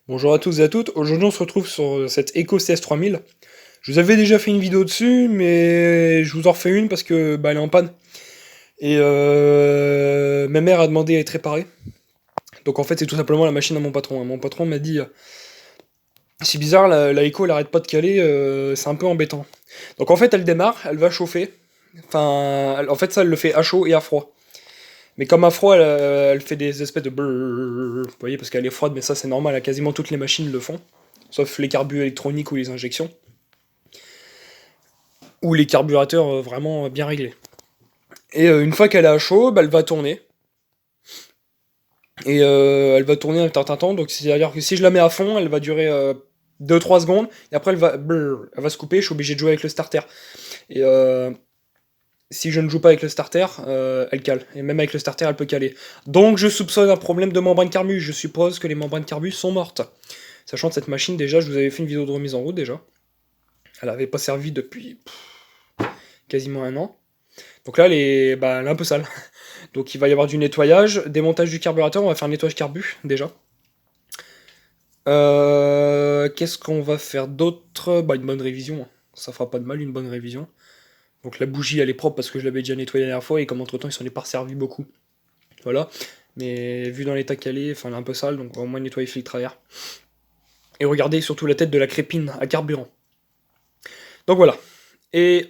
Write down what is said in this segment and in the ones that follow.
Bonjour à tous et à toutes, aujourd'hui on se retrouve sur cette Eco CS3000. Je vous avais déjà fait une vidéo dessus, mais je vous en refais une parce que elle est en panne. Et ma mère a demandé à être réparée. Donc en fait c'est tout simplement la machine à mon patron. Mon patron m'a dit, c'est bizarre, la Eco elle arrête pas de caler, c'est un peu embêtant. Donc en fait elle démarre, elle va chauffer. Enfin, en fait ça elle le fait à chaud et à froid. Mais comme à froid elle fait des espèces de brrrr, vous voyez, parce qu'elle est froide, mais ça c'est normal, quasiment toutes les machines le font. Sauf les carbus électroniques ou les injections. Ou les carburateurs vraiment bien réglés. Et une fois qu'elle est à chaud, elle va tourner. Et elle va tourner un certain temps, donc c'est-à-dire que si je la mets à fond, elle va durer 2-3 secondes, et après elle va se couper, je suis obligé de jouer avec le starter. Et si je ne joue pas avec le starter, elle cale. Et même avec le starter, elle peut caler. Donc je soupçonne un problème de membrane carbu, je suppose que les membranes carbu sont mortes. Sachant que cette machine, déjà, je vous avais fait une vidéo de remise en route déjà. Elle avait pas servi depuis quasiment un an. Donc là, elle est un peu sale. Donc il va y avoir du nettoyage, démontage du carburateur, on va faire un nettoyage carbu, déjà. Qu'est-ce qu'on va faire d'autre? Une bonne révision, ça fera pas de mal, une bonne révision. Donc la bougie, elle est propre parce que je l'avais déjà nettoyée la dernière fois, et comme entre-temps, il s'en est pas servi beaucoup. Voilà. Mais vu dans l'état qu'elle est, enfin, elle est un peu sale, donc on va au moins nettoyer le filtre à air. Et regardez surtout la tête de la crépine à carburant. Donc voilà. Et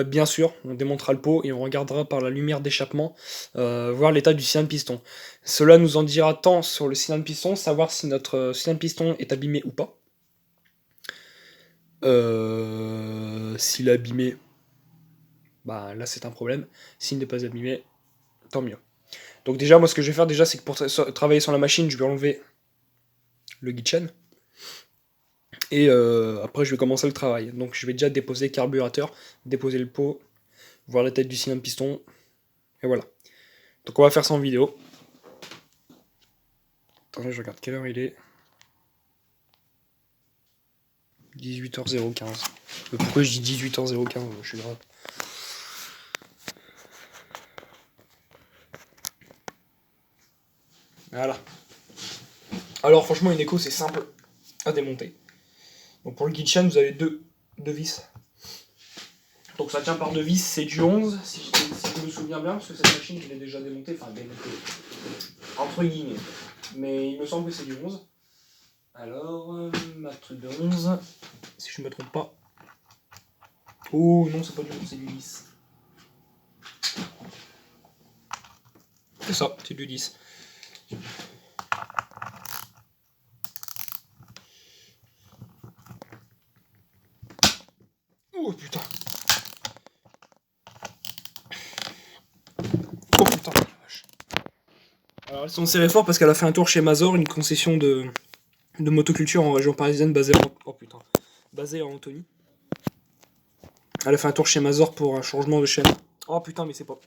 bien sûr, on démontera le pot et on regardera par la lumière d'échappement voir l'état du cylindre piston. Cela nous en dira tant sur le cylindre piston, savoir si notre cylindre piston est abîmé ou pas. S'il est abîmé, là c'est un problème. S'il n'est pas abîmé, tant mieux. Donc déjà, moi ce que je vais faire déjà, c'est que pour travailler sur la machine, je vais enlever le guide chaîne. Et après, je vais commencer le travail. Donc je vais déjà déposer le carburateur, déposer le pot, voir la tête du cylindre piston, et voilà. Donc on va faire ça en vidéo. Attendez, je regarde quelle heure il est. 18h015. Pourquoi je dis 18h015? Je suis grave. Voilà. Alors franchement, une écho c'est simple à démonter. Donc pour le kitchen, vous avez deux vis. Donc ça tient par deux vis, c'est du 11, si je me souviens bien, parce que cette machine je l'ai déjà démontée, enfin démontée, entre guillemets. Mais il me semble que c'est du 11. Alors, ma truc de 11, si je me trompe pas. Oh non, c'est pas du 11, c'est du 10. C'est ça, c'est du 10. Oh putain. Oh putain, la vache. Alors elles sont serrées fort parce qu'elle a fait un tour chez Mazor, une concession de motoculture en région parisienne basée en Antony. Elle a fait un tour chez Mazor pour un changement de chaîne. Oh putain, mais c'est pas.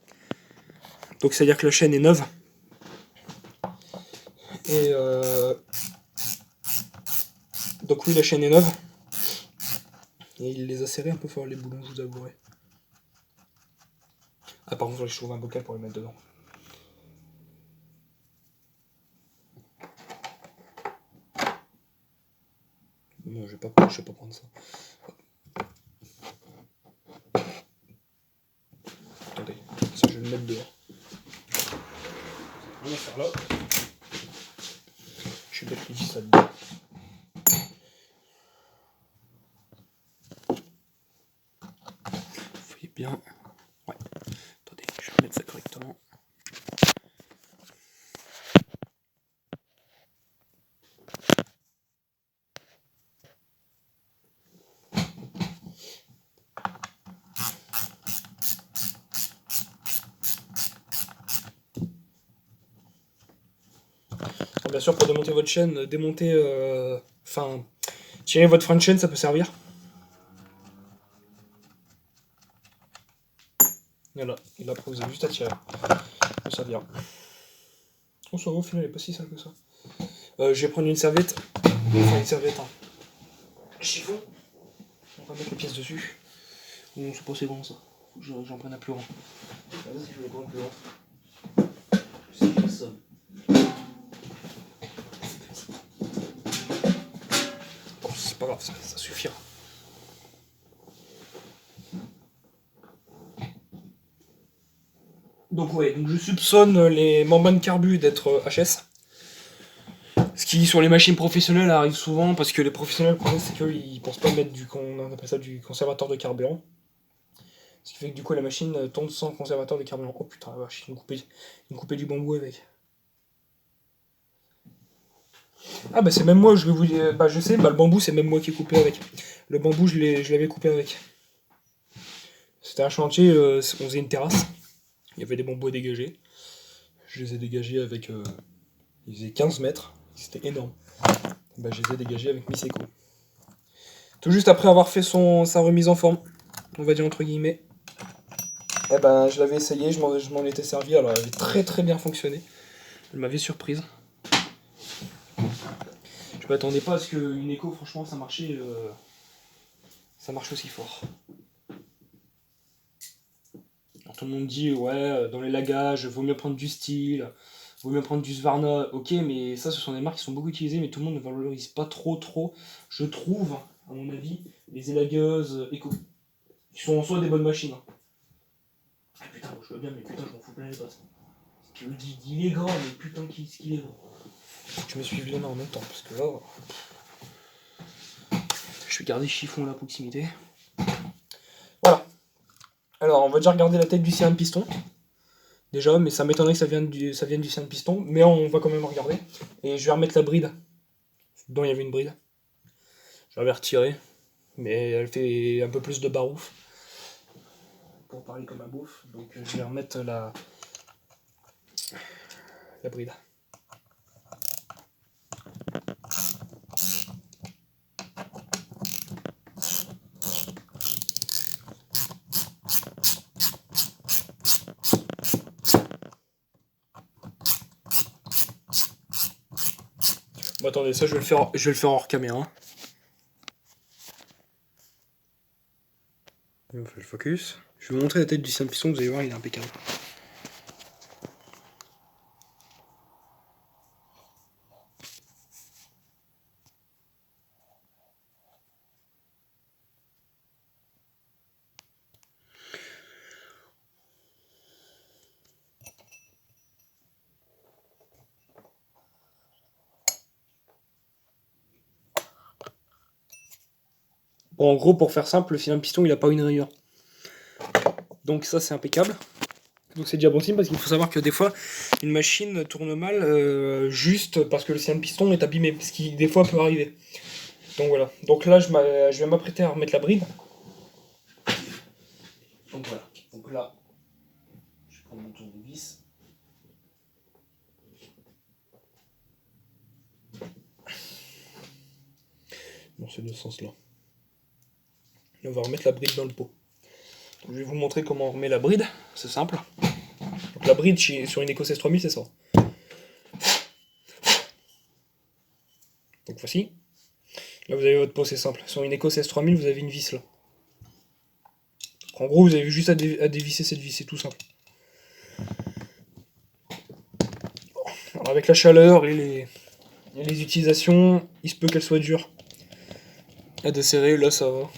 Donc c'est à dire que la chaîne est neuve. Et donc oui, la chaîne est neuve. Et il les a serrés un peu fort les boulons, je vous avouerai. Ah par contre, je trouve un bocal pour les mettre dedans. Non, je vais pas prendre ça. Attendez, ça je vais le mettre dehors. On va faire là. Je vais mettre ici ça dedans. Vous voyez bien. Ouais. Attendez, je vais mettre ça correctement. Bien sûr, pour démonter votre chaîne, tirer votre frein de chaîne, ça peut servir. Voilà, et là après vous avez juste à tirer. Ça vient. Oh, ça va, au final, elle est pas si sale que ça. Je vais prendre une serviette. Enfin, une serviette, hein. Chiffon. On va mettre les pièces dessus. Non, c'est pas assez grand ça. Faut que j'en prenne un plus grand. Vas-y, je vais prendre un plus grand. Si je fais ça. pas grave, ça suffira. Donc ouais, donc je soupçonne les membranes carbu d'être HS. Ce qui sur les machines professionnelles arrive souvent parce que les professionnels, le problème c'est qu'ils pensent pas mettre on appelle ça du conservateur de carburant. Ce qui fait que du coup la machine tourne sans conservateur de carburant. Oh putain la vache, ils me coupaient du bambou avec. Ah bah c'est même moi, je vais vous dire, bah je sais, bah le bambou c'est même moi qui ai coupé avec. Le bambou je l'avais coupé avec. C'était un chantier, on faisait une terrasse, il y avait des bambous à dégager. Je les ai dégagés avec, ils faisaient 15 mètres, c'était énorme. Bah je les ai dégagés avec Miseko. Tout juste après avoir fait sa remise en forme, on va dire entre guillemets. Eh ben je l'avais essayé, je m'en étais servi, alors elle avait très très bien fonctionné. Elle m'avait surprise. Je m'attendais pas à ce qu'une écho, franchement, ça marche aussi fort. Alors, tout le monde dit, ouais, dans les lagages, vaut mieux prendre du style, vaut mieux prendre du Svarna. Ok, mais ça, ce sont des marques qui sont beaucoup utilisées, mais tout le monde ne valorise pas trop. Je trouve, à mon avis, les élagueuses éco, qui sont en soi des bonnes machines. Ah putain, moi, je vois bien, mais putain, je m'en fous plein les pattes. Tu me dis, il est grand, mais putain, qu'est-ce qu'il est grand. Je me suis bien en même temps, parce que là, je vais garder chiffon à la proximité. Voilà. Alors, on va déjà regarder la tête du cylindre piston. Déjà, mais ça m'étonnerait que ça vienne du cylindre piston. Mais on va quand même regarder. Et je vais remettre la bride. Dedans, il y avait une bride. Je l'avais retirée. Mais elle fait un peu plus de barouf. Pour parler comme un beauf. Donc, je vais remettre la bride. Bon, attendez, ça je vais le faire hors caméra. On fait le focus. Je vais vous montrer la tête du cylindre piston, vous allez voir, il est impeccable. Bon, en gros, pour faire simple, le cylindre piston, il n'a pas une rayure. Donc ça, c'est impeccable. Donc c'est déjà bon signe parce qu'il faut savoir que des fois, une machine tourne mal juste parce que le cylindre piston est abîmé, ce qui des fois peut arriver. Donc voilà. Donc là, je vais m'apprêter à remettre la bride. Donc voilà. Donc là, je prends mon tournevis. Dans ces deux sens-là. Et on va remettre la bride dans le pot. Donc, je vais vous montrer comment on remet la bride. C'est simple. Donc la bride sur une EcoSS 3000, c'est ça. Donc voici. Là, vous avez votre pot, c'est simple. Sur une EcoSS 3000, vous avez une vis là. Donc, en gros, vous avez juste à dévisser cette vis, c'est tout simple. Alors, avec la chaleur et les utilisations, il se peut qu'elle soit dure à desserrer. Là, ça va.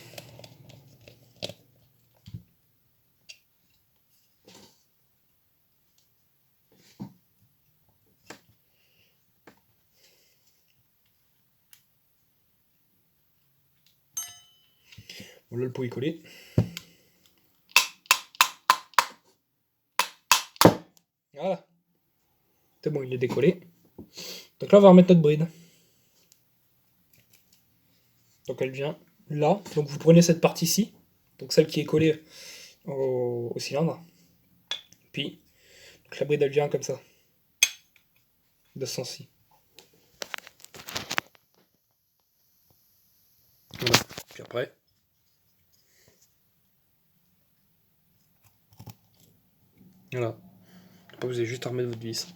Bon, là, le pot est collé. Voilà. C'est bon, il est décollé. Donc là, on va remettre notre bride. Donc elle vient là. Donc vous prenez cette partie-ci, donc celle qui est collée au cylindre. Puis donc la bride, elle vient comme ça, de ce sens-ci. Voilà. Puis après, voilà. Après, vous avez juste à remettre votre vis.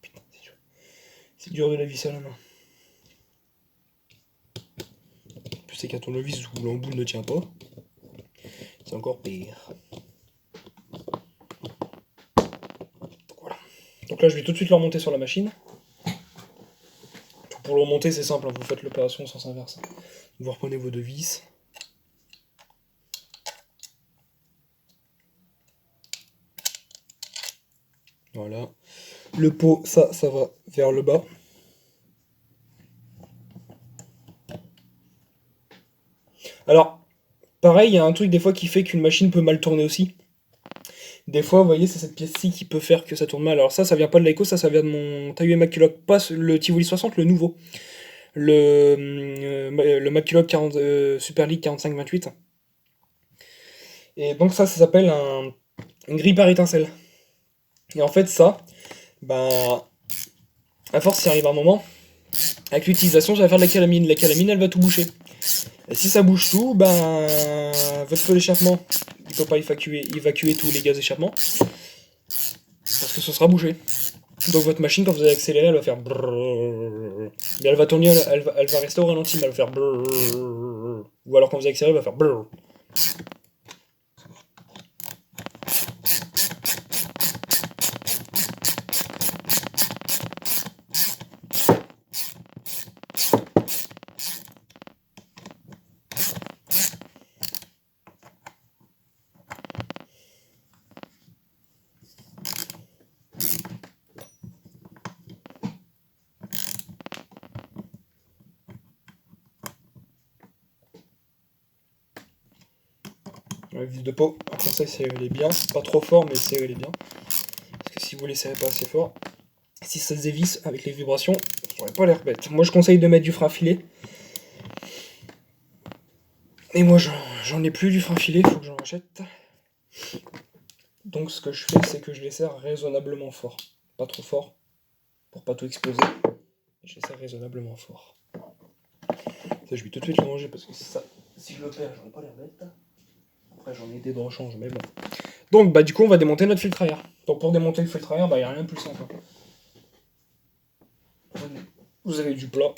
Putain, c'est dur de la visser à la main. c'est qu'un tournevis où l'embout ne tient pas. C'est encore pire. Donc voilà. Donc là, je vais tout de suite le remonter sur la machine. Pour le remonter, c'est simple, hein, vous faites l'opération en sens inverse. Vous reprenez vos deux vis. Voilà. Le pot, ça va vers le bas. Alors, pareil, il y a un truc des fois qui fait qu'une machine peut mal tourner aussi. Des fois, vous voyez, c'est cette pièce-ci qui peut faire que ça tourne mal. Alors ça vient pas de l'Aiko, ça vient de mon Taiyo McCulloch, pas le Tivoli 60, le nouveau. Le McCulloch 40, Super League 45-28. Et donc ça s'appelle une grille par étincelle. Et en fait, ça, ben, à force, ça arrive un moment, avec l'utilisation, ça va faire de la calamine. La calamine, elle va tout boucher. Et si ça bouge tout, ben, votre feu d'échappement, il peut pas évacuer tous les gaz d'échappement, parce que ce sera bouché. Donc votre machine, quand vous allez accélérer, elle va faire brrrr. Mais elle va tourner, elle va rester au ralenti, mais elle va faire brrrr. Ou alors quand vous accélérez, elle va faire brrrr. La vis de peau, en français, serrez-les bien. Pas trop fort, mais serrez-les bien. Parce que si vous les serrez pas assez fort, si ça se dévisse avec les vibrations, ça aurait pas l'air bête. Moi, je conseille de mettre du frein filet. Et moi, j'en ai plus du frein filet, faut que j'en achète. Donc, ce que je fais, c'est que je les serre raisonnablement fort. Pas trop fort, pour pas tout exploser. Je les serre raisonnablement fort. Ça, je vais tout de suite le manger, parce que si je le perds, j'aurais pas l'air bête. Après, j'en ai des de rechange, mais bon. Donc, bah, du coup, on va démonter notre filtre à air. Donc, pour démonter le filtre à air, bah, il n'y a rien de plus simple. Vous avez du plat.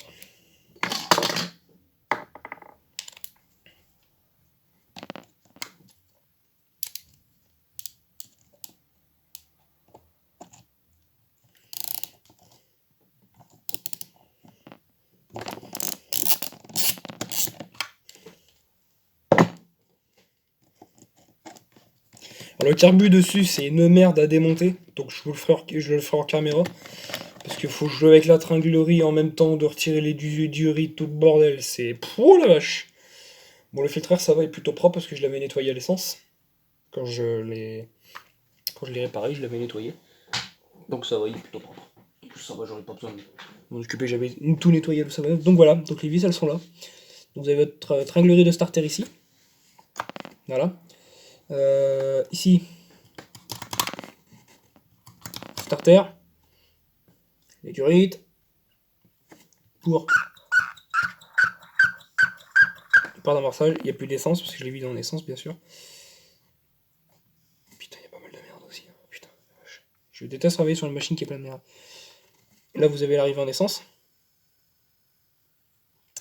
Alors, le carbu dessus, c'est une merde à démonter. Donc, je le ferai en caméra. Parce qu'il faut jouer avec la tringlerie en même temps, de retirer les durites, tout le bordel. C'est... Oh la vache! Bon, le filtre à air, ça va, il est plutôt propre parce que je l'avais nettoyé à l'essence. Quand je l'ai réparé, je l'avais nettoyé. Donc ça va, il est plutôt propre. Ça va, j'aurais pas besoin de m'en occuper, j'avais tout nettoyé, tout ça va. Donc voilà, donc les vis, elles sont là. Donc vous avez votre tringlerie de starter ici. Voilà. Ici, starter. Les durites. Pour le part d'amorçage, il n'y a plus d'essence, parce que je l'ai mis dans l'essence, bien sûr. Putain, il y a pas mal de merde aussi. Putain, je déteste travailler sur une machine qui est pleine de merde. Là, vous avez l'arrivée en essence.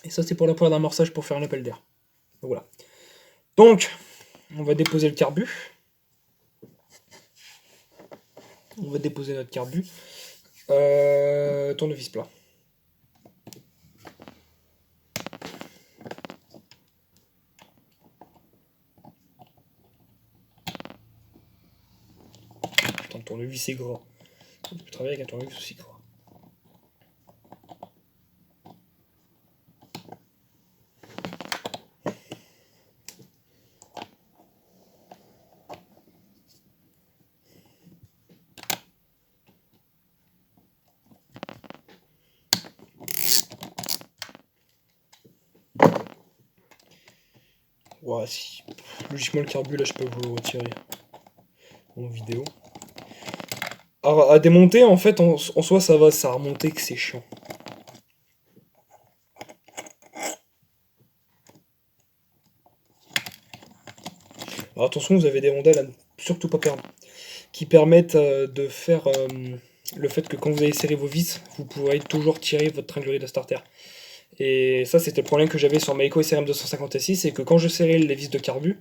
Et ça, c'est pour la poêle d'amorçage pour faire un appel d'air. Donc voilà. Donc, on va déposer le carbu. On va déposer notre carbu. Tournevis plat. Putain, le tournevis c'est gras. On peut travailler avec un tournevis aussi gras. Ouais, si. Logiquement, le carbu, là, je peux vous le retirer en vidéo. Alors, à démonter, en fait, en soi, ça va, ça a remonté que c'est chiant. Alors, attention, vous avez des rondelles à ne surtout pas perdre, qui permettent de faire le fait que quand vous allez serrer vos vis, vous pourrez toujours tirer votre tringlerie de starter. Et ça, c'était le problème que j'avais sur ma Eco SRM 256, c'est que quand je serrais les vis de carbu,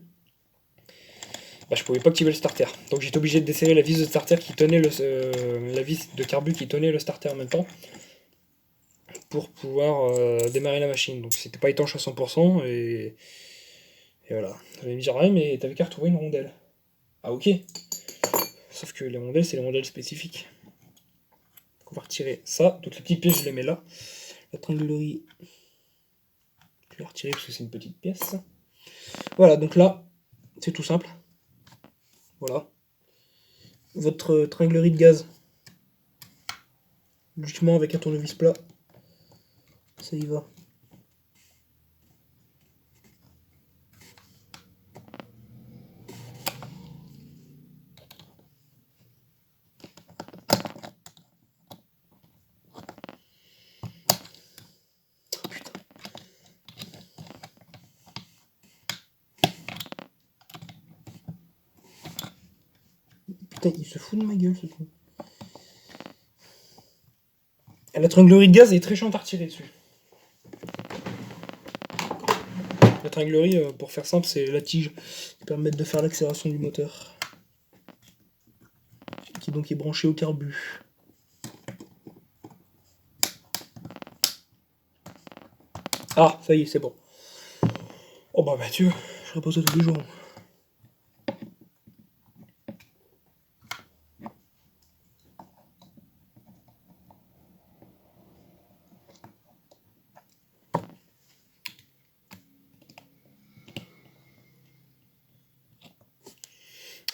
bah, je pouvais pas activer le starter. Donc j'étais obligé de desserrer la vis de starter qui tenait la vis de carbu qui tenait le starter en même temps pour pouvoir démarrer la machine. Donc c'était pas étanche à 100% et voilà. Vous allez me dire, ouais, mais t'avais qu'à retrouver une rondelle. Ah ok. Sauf que les rondelles, c'est les rondelles spécifiques. Donc on va retirer ça. Toutes les petites pièces, je les mets là. La tringlerie, je vais la retirer parce que c'est une petite pièce. Voilà, donc là, c'est tout simple. Voilà. Votre tringlerie de gaz. Logiquement, avec un tournevis plat, ça y va. Putain, il se fout de ma gueule ce con. La tringlerie de gaz est très chiante à retirer dessus. La tringlerie, pour faire simple, c'est la tige qui permet de faire l'accélération du moteur. Qui donc est branché au carbu. Ah, ça y est, c'est bon. Oh bah Mathieu, je repose ça tous les jours.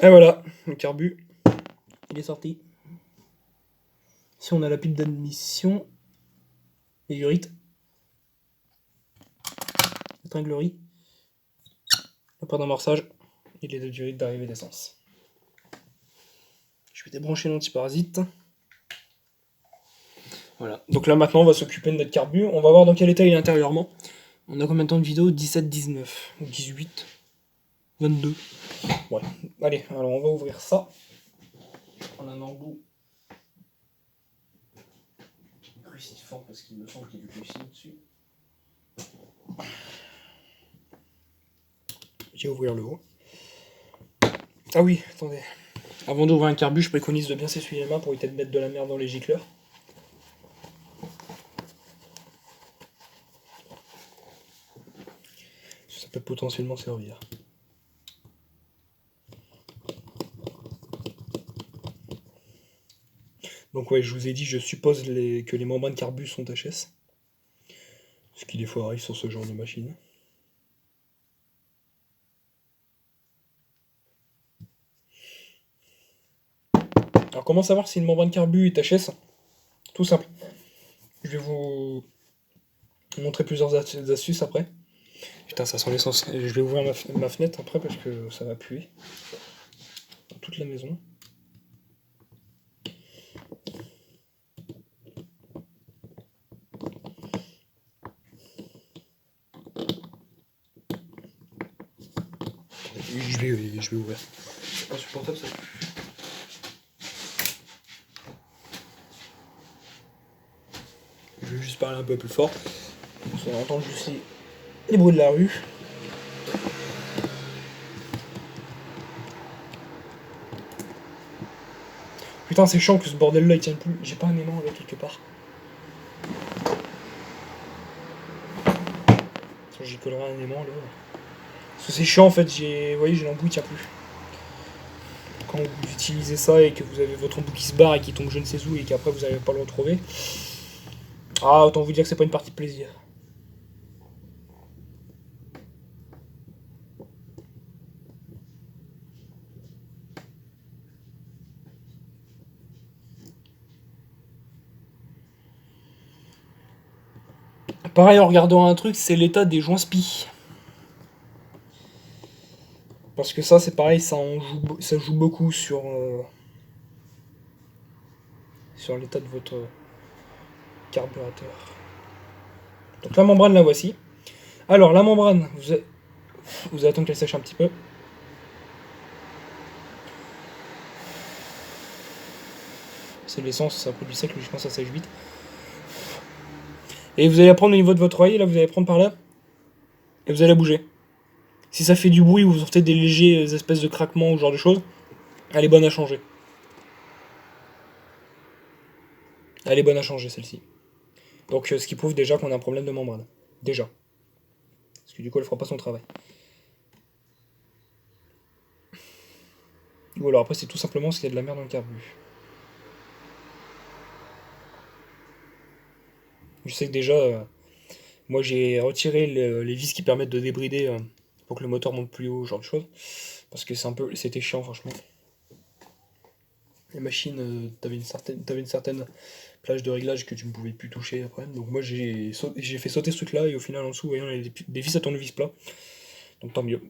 Et voilà, le carbu, il est sorti. Ici on a la pipe d'admission, les urites, la tringlerie, le point d'amorçage et les deux urites d'arrivée d'essence. Je vais débrancher l'antiparasite. Voilà, donc là maintenant on va s'occuper de notre carbu, on va voir dans quel état il est intérieurement. On a combien de temps de vidéo? 17, 19, 18, 22. Ouais, allez, alors on va ouvrir ça. On a un embout cruciforme parce qu'il me semble qu'il y a du glucide dessus. Je vais ouvrir le haut. Ah oui, attendez. Avant d'ouvrir un carbu, je préconise de bien s'essuyer les mains pour éviter de mettre de la merde dans les gicleurs. Ça peut potentiellement servir. Donc ouais, je vous ai dit, je suppose que les membranes carbu sont HS. Ce qui des fois arrive sur ce genre de machine. Alors comment savoir si une membrane carbu est HS? Tout simple. Je vais vous montrer plusieurs astuces après. Putain, ça sent l'essence. Je vais ouvrir ma fenêtre après parce que ça va puer. Dans toute la maison. Je vais ouvrir. C'est insupportable ça. Je vais juste parler un peu plus fort. On entend juste les bruits de la rue. Putain, c'est chiant que ce bordel là il tient plus. J'ai pas un aimant là quelque part. J'y collerai un aimant là. Parce que c'est chiant en fait, vous voyez, j'ai l'embout, il tient plus. Quand vous utilisez ça et que vous avez votre embout qui se barre et qui tombe je ne sais où et qu'après vous n'arrivez pas à le retrouver. Ah, autant vous dire que c'est pas une partie de plaisir. Pareil en regardant un truc, c'est l'état des joints spi. Parce que ça c'est pareil, ça joue beaucoup sur l'état de votre carburateur. Donc la membrane la voici. Alors la membrane, vous allez attendre qu'elle sèche un petit peu. C'est l'essence, c'est un produit sec, logiquement ça sèche vite. Et vous allez la prendre au niveau de votre oreiller, là, vous allez prendre par là, et vous allez la bouger. Si ça fait du bruit ou vous sentez des légers espèces de craquements ou ce genre de choses, elle est bonne à changer. Elle est bonne à changer, celle-ci. Donc, ce qui prouve déjà qu'on a un problème de membrane. Déjà. Parce que du coup, elle fera pas son travail. Ou alors après, c'est tout simplement parce qu'il y a de la merde dans le carbu. Je sais que déjà, moi j'ai retiré les vis qui permettent de débrider pour que le moteur monte plus haut, ce genre de choses. Parce que c'était chiant, franchement. Les machines, t'avais une certaine plage de réglage que tu ne pouvais plus toucher après. Donc moi j'ai fait sauter ce truc là et au final en dessous, voyons, il y a des vis à tournevis plat. Donc tant mieux.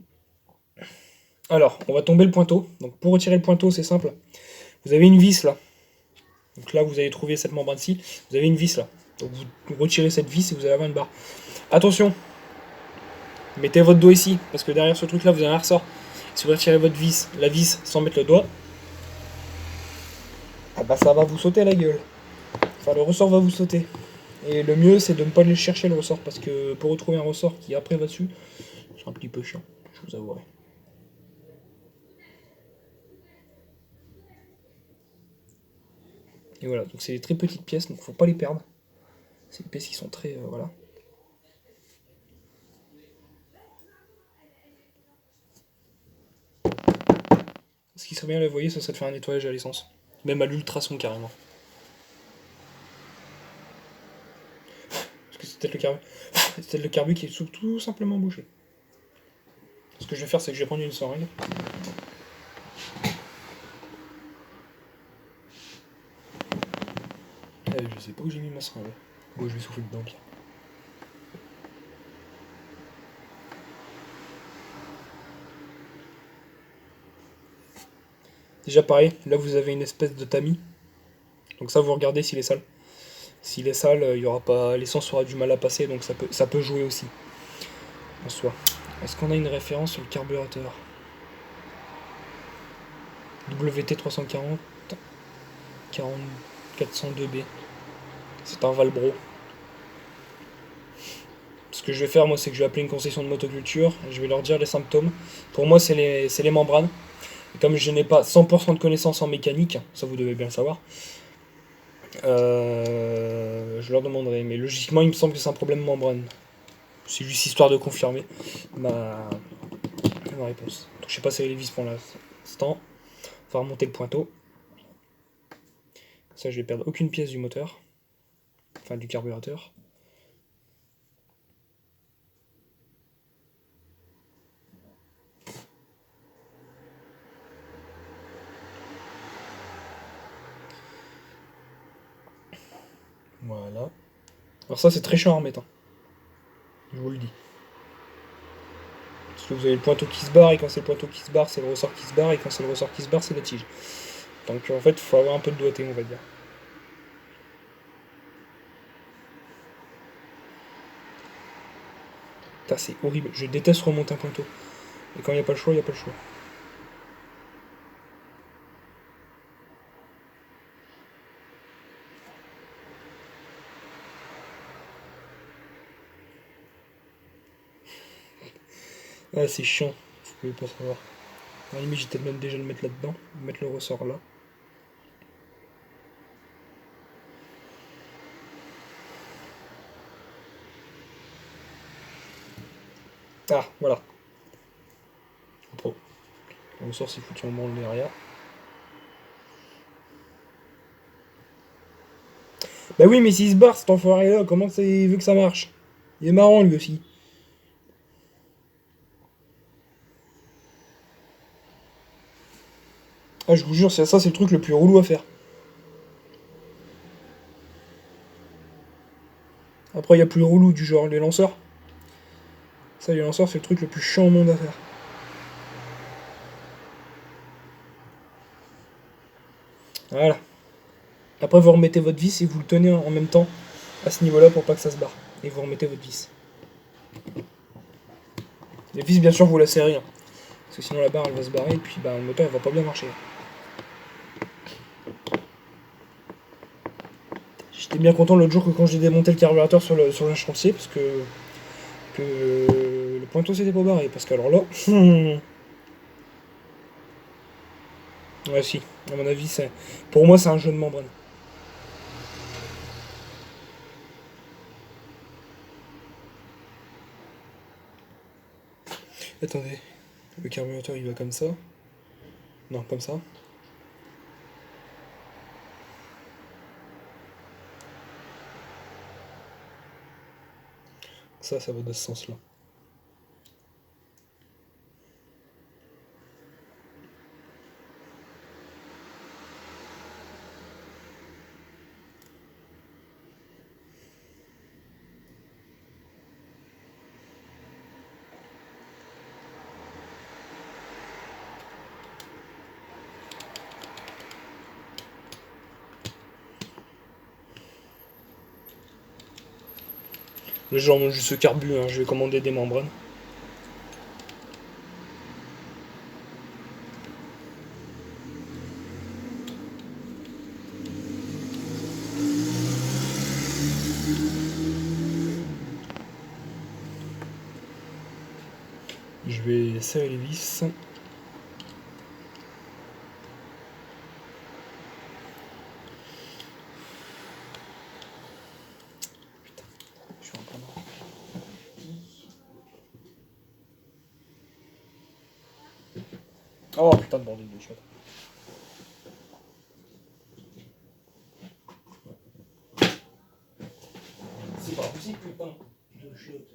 Alors, on va tomber le pointeau. Donc pour retirer le pointeau, c'est simple. Vous avez une vis là. Donc là, vous allez trouver cette membrane-ci. Vous avez une vis là. Donc vous retirez cette vis et vous allez avoir une barre. Attention, mettez votre doigt ici, parce que derrière ce truc là, vous avez un ressort. Si vous retirez votre vis, la vis sans mettre le doigt, ah bah ça va vous sauter à la gueule. Enfin, le ressort va vous sauter. Et le mieux, c'est de ne pas aller chercher le ressort, parce que pour retrouver un ressort qui après va dessus, c'est un petit peu chiant, je vous avouerai. Et voilà, donc c'est des très petites pièces, donc faut pas les perdre. C'est des pièces qui sont très... voilà. Ce qui serait bien, là, vous voyez, ce serait de faire un nettoyage à l'essence. Même à l'ultrason carrément. Parce que c'est peut-être le carbu. C'est peut-être le carbu qui est tout simplement bouché. Ce que je vais faire, c'est que je vais prendre une seringue. Je sais pas où j'ai mis ma seringue. Bon, je vais souffler dedans, pire. Déjà pareil, là vous avez une espèce de tamis. Donc ça vous regardez s'il est sale. S'il est sale, il y aura pas. L'essence aura du mal à passer, donc ça peut jouer aussi. En soi. Est-ce qu'on a une référence sur le carburateur? WT340 402B. C'est un Valbro. Ce que je vais faire, moi, c'est que je vais appeler une concession de motoculture. Je vais leur dire les symptômes. Pour moi, c'est les membranes. Et comme je n'ai pas 100% de connaissances en mécanique, ça vous devez bien le savoir, je leur demanderai. Mais logiquement, il me semble que c'est un problème membrane. C'est juste histoire de confirmer ma réponse. Donc, je sais pas si les vis pour l'instant. On va remonter le pointeau. Ça, je vais perdre aucune pièce du moteur. Enfin, du carburateur. Voilà. Alors ça, c'est très chiant à remettre. Hein. Je vous le dis. Parce que vous avez le pointeau qui se barre, et quand c'est le pointeau qui se barre, c'est le ressort qui se barre, et quand c'est le ressort qui se barre, c'est la tige. Donc en fait, il faut avoir un peu de doigté, on va dire. Putain, c'est horrible. Je déteste remonter un pointeau. Et quand il n'y a pas le choix, il n'y a pas le choix. Ah, c'est chiant. Vous pouvez pas savoir. À la limite, j'ai peut-être même déjà le mettre là-dedans. Mettre le ressort là. Ah, voilà. Pro. Le ressort, c'est foutu en branle derrière. Bah oui, mais s'il se barre, cet enfoiré-là, comment il veut que ça marche? Il est marrant, lui aussi. Ah, je vous jure, ça, c'est le truc le plus relou à faire. Après, il y a plus le relou du genre les lanceurs. Ça, les lanceurs, c'est le truc le plus chiant au monde à faire. Voilà. Après, vous remettez votre vis et vous le tenez en même temps à ce niveau-là pour pas que ça se barre. Et vous remettez votre vis. Les vis, bien sûr, vous la serrez. Hein. Parce que sinon, la barre, elle va se barrer et puis bah, le moteur, il va pas bien marcher. Chut. J'étais bien content l'autre jour que quand j'ai démonté le carburateur sur le chantier, parce que le pointeau s'était pas barré. Parce que alors là... Ouais, si, à mon avis, pour moi, c'est un jeu de membrane. Attendez, le carburateur il va comme ça. Non, comme ça. Ça va dans ce sens-là. Là, je remonte juste ce carbu, hein. Je vais commander des membranes. Je vais serrer les vis. Putain, je suis en train de... Oh putain de bordel de chiottes. C'est pas possible, putain de chiottes.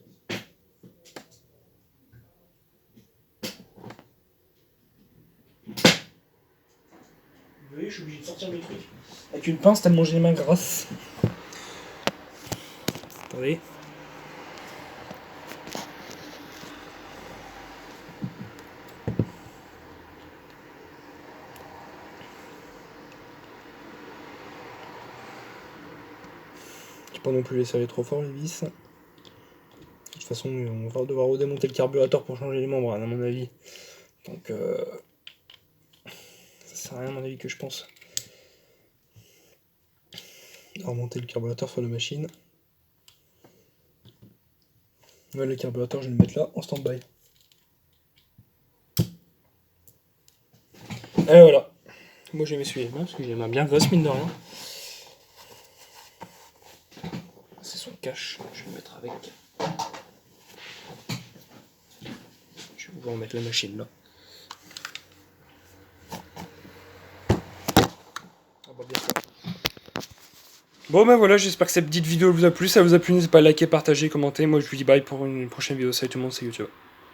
Vous voyez, je suis obligé de sortir mes trucs avec une pince tellement j'ai les mains grasses. Attendez. Je peux pas non plus les serrer trop fort les vis. De toute façon, on va devoir redémonter le carburateur pour changer les membranes, à mon avis. Donc, ça sert à rien, à mon avis, que je pense. Remonter le carburateur sur la machine. Ouais, le carburateur, je vais le mettre là, en stand-by. Et voilà. Moi, je vais m'essuyer les mains, parce que j'ai les mains bien grosses, mine de rien. C'est son cache, je vais le mettre avec. Je vais pouvoir mettre la machine là. Ah bah bien sûr. Bon ben voilà, j'espère que cette petite vidéo vous a plu. Si ça vous a plu, n'hésitez pas à liker, partager, commenter. Moi je vous dis bye pour une prochaine vidéo. Salut tout le monde, c'est YouTube.